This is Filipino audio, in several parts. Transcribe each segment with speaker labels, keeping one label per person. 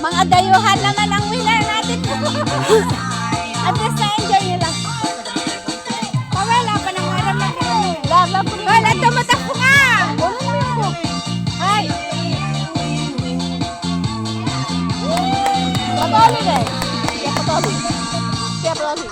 Speaker 1: Mga dayuhan naman ang winner natin. At least na-enjoy nila. Wala pa nang aram na gano'n. Wala, tumatakbo nga! Ay! Patoli na eh. Siya patoli. Siya patoli.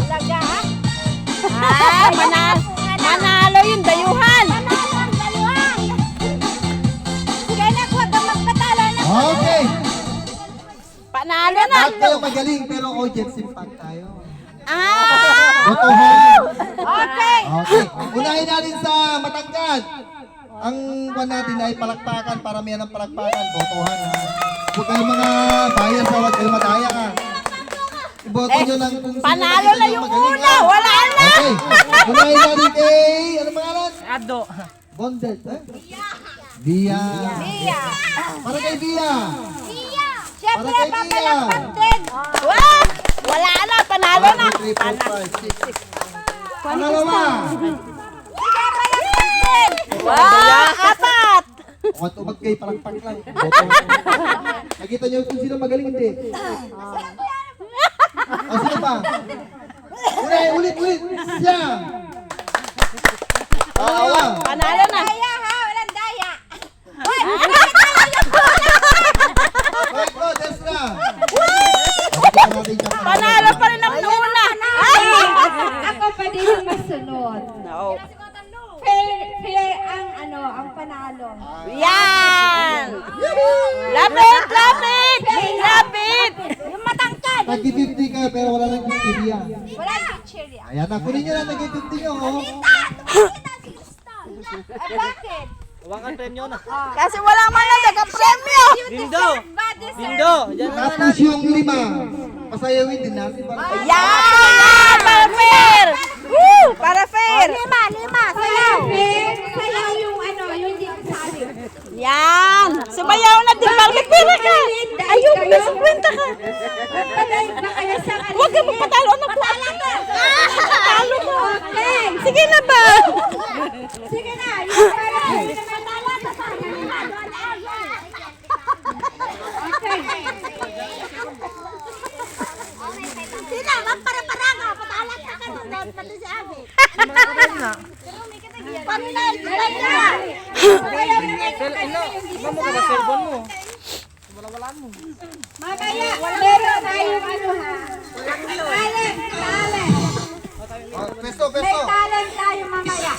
Speaker 1: Alaga ha? Ay, manalo yung dayuhan. Sige na, huwag kang magpatalo na.
Speaker 2: Okay.
Speaker 1: Panalo na.
Speaker 2: Lahat kayo magaling pero audience impact tayo.
Speaker 1: Ah! Okay.
Speaker 2: Okay. Unahin natin sa matangkad. Ang buwan natin ay palakpakan, paramihan ng palakpakan. Botohan ha. Huwag kayong mga bayan sa huwag kayong madaya ha. Iboto nyo lang kung sino
Speaker 1: Panalo na yung
Speaker 2: magaling,
Speaker 1: una.
Speaker 2: ha?
Speaker 1: Wala na.
Speaker 2: Okay. Unahin natin kay, ano pangalan?
Speaker 3: Ado.
Speaker 2: Bonded, eh? Via.
Speaker 1: Iya.
Speaker 2: Para kay Via.
Speaker 1: Siyempre,
Speaker 2: Para kay Tia.
Speaker 1: papalakpak din. Wow! Wala na. Panalo na.
Speaker 2: 3, 4, 5, 6. Pangalawa.
Speaker 1: Sige, palakpak din. Wow! Apat.
Speaker 2: Huwag tumag kayo, palakpak lang. Botohan. Nakita nyo kung sino magaling hindi. O, sino pa? Ulit. Siya. Pangalawa.
Speaker 1: Panalo na. Daya ha. Walang daya.
Speaker 2: Right, go, Desra.
Speaker 1: Panalo pa rin ang una.
Speaker 4: Ako pa din yung masunod.
Speaker 1: No.
Speaker 4: Fair ang panalo.
Speaker 1: Yan. Lapit. Lapit. Yung matangkad.
Speaker 2: Nag-50 ka pero wala nang 50 Via.
Speaker 1: Wala yung cherry.
Speaker 2: Ayan na, kunin nyo na nag-50 nyo. Oh.
Speaker 1: Ay, bakit?
Speaker 3: Wakan premyo na.
Speaker 1: Kasi wala man na nagka-premyo.
Speaker 3: Dindo. Dindo. Diyan na
Speaker 2: Tapos yung 5, pasayawin din natin.
Speaker 1: Yan! Para fair! Woo! Para fair! Lima! Sayaw!
Speaker 4: Sayaw yung yung di sabi.
Speaker 1: Yan! Sumayaw na din. Bakit pera ka? Ayun, may 50 ka. Huwag ka magpatalo na po. Patalo mo.
Speaker 4: Okay.
Speaker 1: Sige na ba?
Speaker 4: Sige na.
Speaker 1: Sina, para-paraga. Patalat ka ka nung dapat pati si Abi. Paano na?
Speaker 3: Mamo ka na cellphone mo.
Speaker 4: Mamaya, meron tayong ha. Talent.
Speaker 2: Peso.
Speaker 4: May talent tayo mamaya.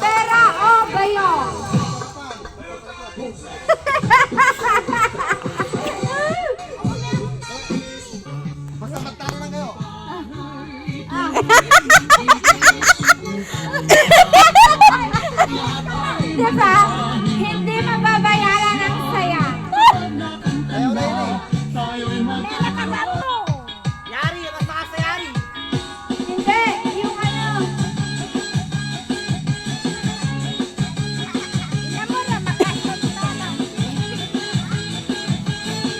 Speaker 4: Pera o bayo?
Speaker 2: Basta magtalo lang kayo.
Speaker 4: Diba? Hindi mababayaran ang saya.
Speaker 2: Ayaw na yun eh.
Speaker 3: Yari, mas makasa yari.
Speaker 4: Hindi, yung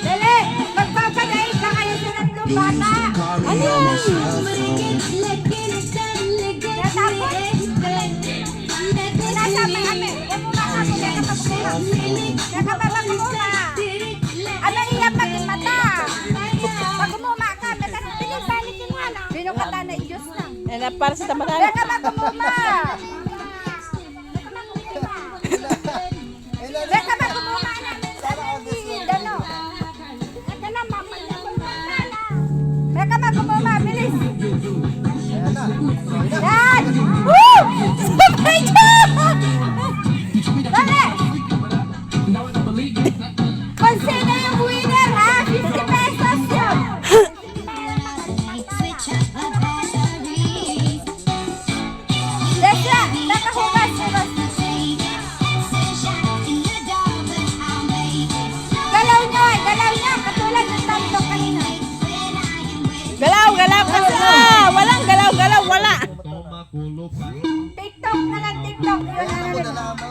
Speaker 4: Dali, magpapadaig na kayo sa tatlong bata. Ano yan?
Speaker 1: Ano iya maging mata? Pag umuma ka, pinibalikin mo na. Binukata na i-juice na.
Speaker 5: Yan para sa tamatan.
Speaker 1: Teka mag umuma. Teka mag umuma na. Dano. Teka na, mama. Teka mag umuma, bilis. Yan! Woo! Sabay ka! Dali! Consider yung winner ha! 50 pesos yun! Desra! Nakahugas! Galaw nyo! Katulad ng tatlo kanina.
Speaker 5: Galaw kasi walang galaw, wala.
Speaker 1: TikTok na lang, TikTok. Yun na
Speaker 2: Ako
Speaker 1: lang.
Speaker 2: na lang mo.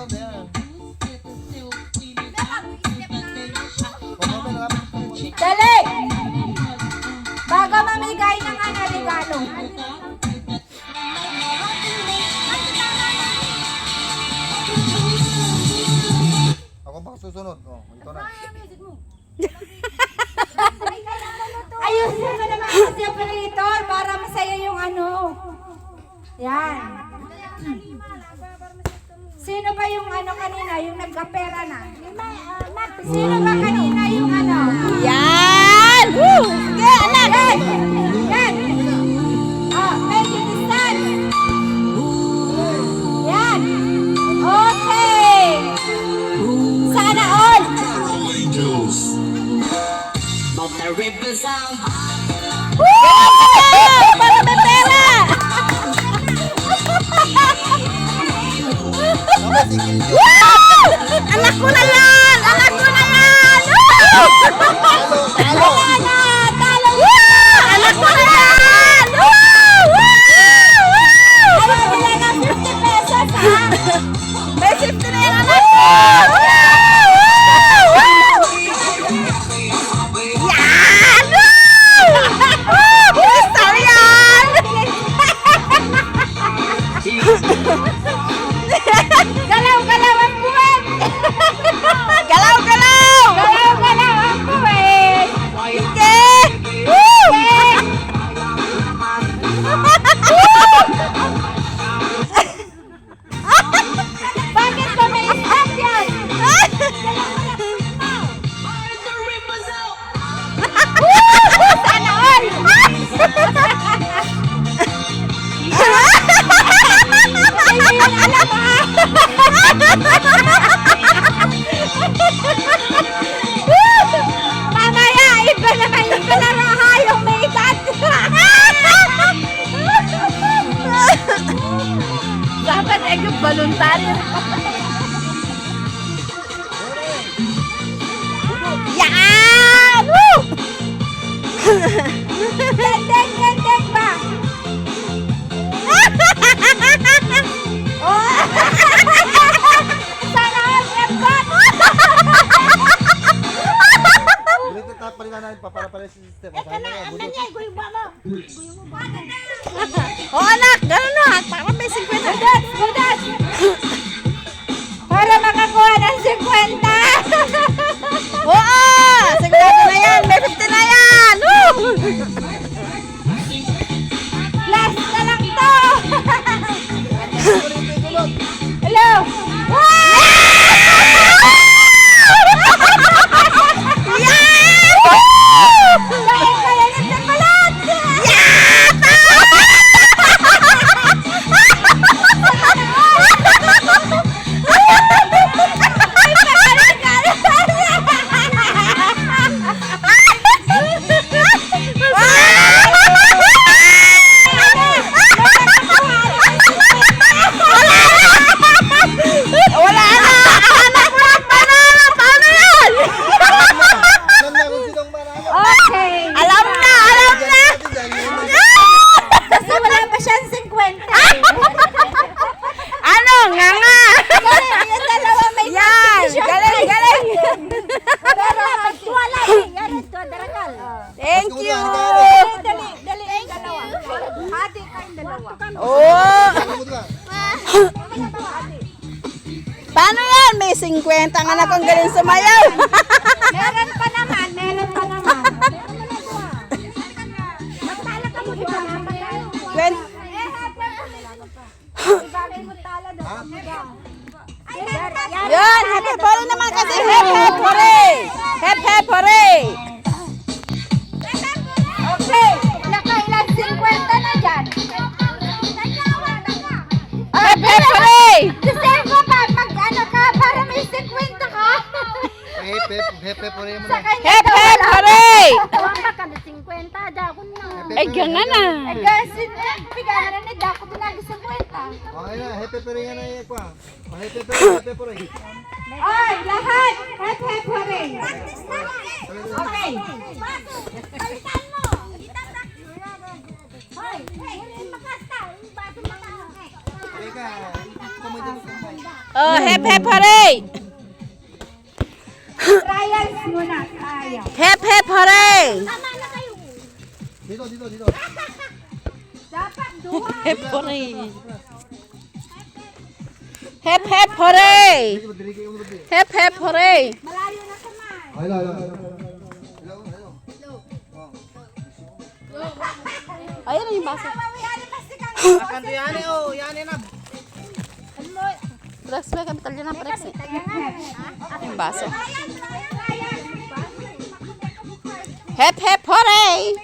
Speaker 1: Dali! Bago mamigay ng regalo.
Speaker 2: susunod. Oh, ito na.
Speaker 1: Ayusin mo naman kasi operator para masaya yung ano. Yan. Sino ba yung ano kanina, yung nagkapera na? Sino ba kanina yung ano?
Speaker 5: Yan! Woo! Sige, anak!
Speaker 1: Yan! Oh, make it stand! Yan! Okay! Sana all!
Speaker 5: Woo! Para may pera! Woo! Anak ko na yan! Anak ko na yan! Woo!
Speaker 2: Talo!
Speaker 5: Woo! Anak ko na yan! Woo! Woo!
Speaker 1: Ano sila ng 50 pesos ha?
Speaker 5: May 50 na yan, anak ko! Woo! Yan! Woo! Star yan!
Speaker 1: Galaw-galaw ang buwet!
Speaker 5: Galaw-galaw!
Speaker 1: Galaw-galaw ang buwet!
Speaker 5: Sige! Woo!
Speaker 1: Bakit ba may isang yan? Sana all! Hindi yun alam ha? Mamaya, iba naman yung kalaro ha, yung may ikat.
Speaker 5: Dapat voluntaryo. Yan! Woo!
Speaker 1: Gandeng ba? Oh! Sana all, repot!
Speaker 2: Dito tapalitan natin pa para pala si sister. Sana nga, budot.
Speaker 5: O anak, gano'n na. Para may 50.
Speaker 1: Budat! Para makakuha ng 50!
Speaker 5: Oo! Sigurado na yan. May 50 na yan. Woo!
Speaker 1: Last na lang to! Hello! Dahil kaya ng chocolate!
Speaker 5: Wala na! Anak mo ng banana! Paano yan?
Speaker 2: Alam na kung sinong marami.
Speaker 1: Okay!
Speaker 5: Alam na! Alam na!
Speaker 1: Kasi wala pa siyang 50.
Speaker 5: Ano? Nga nga!
Speaker 1: Yung dalawa may
Speaker 5: Yan! Galing! Galing!
Speaker 1: Pero wala eh. Yan ito, darakal.
Speaker 5: Thank you!
Speaker 1: Dali yung dalawa. Hati kayong dalawa.
Speaker 5: Oh!
Speaker 2: Bukod ka.
Speaker 5: Paano yan? May 50 ang anak kong galing sumayaw!
Speaker 1: Meron pa naman. Magtala ka mo dito. Bagay mo tala doon.
Speaker 5: Yan! Happy hooray naman kasi! Hep hep hooray! Hep hep hooray!
Speaker 1: Okay. Nakailan 50 na dyan.
Speaker 5: Hep hep hooray!
Speaker 1: Deserve mo pa pag ano ka para may 50 ka.
Speaker 2: Hepe po rin mo
Speaker 1: Sa
Speaker 2: na.
Speaker 1: kanya
Speaker 5: Hep
Speaker 1: daw
Speaker 5: hep
Speaker 1: wala.
Speaker 5: hooray!
Speaker 1: Tawang ba ka na 50? Dako na.
Speaker 5: Ay, gangan na!
Speaker 1: Eh kasi bigyan na ni Dako pinagi 50.
Speaker 2: Okay na, hepe po rin yan na iya kwa. Hepe po rin.
Speaker 1: Oy, lahat! Hep hep hooray! Okay. Palitan mo! Hoy, makasta! Bato makasta!
Speaker 2: Teka, kumain din kumain.
Speaker 5: Oh, hep hep hooray!
Speaker 1: Trials muna, trial.
Speaker 5: Hep hep hooray!
Speaker 1: Tama na kayo!
Speaker 2: Dito.
Speaker 1: Dapat duha!
Speaker 5: Hep hooray! Hep hep hooray! Hep hep hooray!
Speaker 1: Malayo na kamay.
Speaker 2: Hello.
Speaker 5: Ayan na yung baso.
Speaker 1: Mamayari kasi kang
Speaker 3: Kanto yan eh, oh. Yan eh na.
Speaker 5: Prex, may kapital dyan na Prex eh. Yung baso. Hep hep hooray!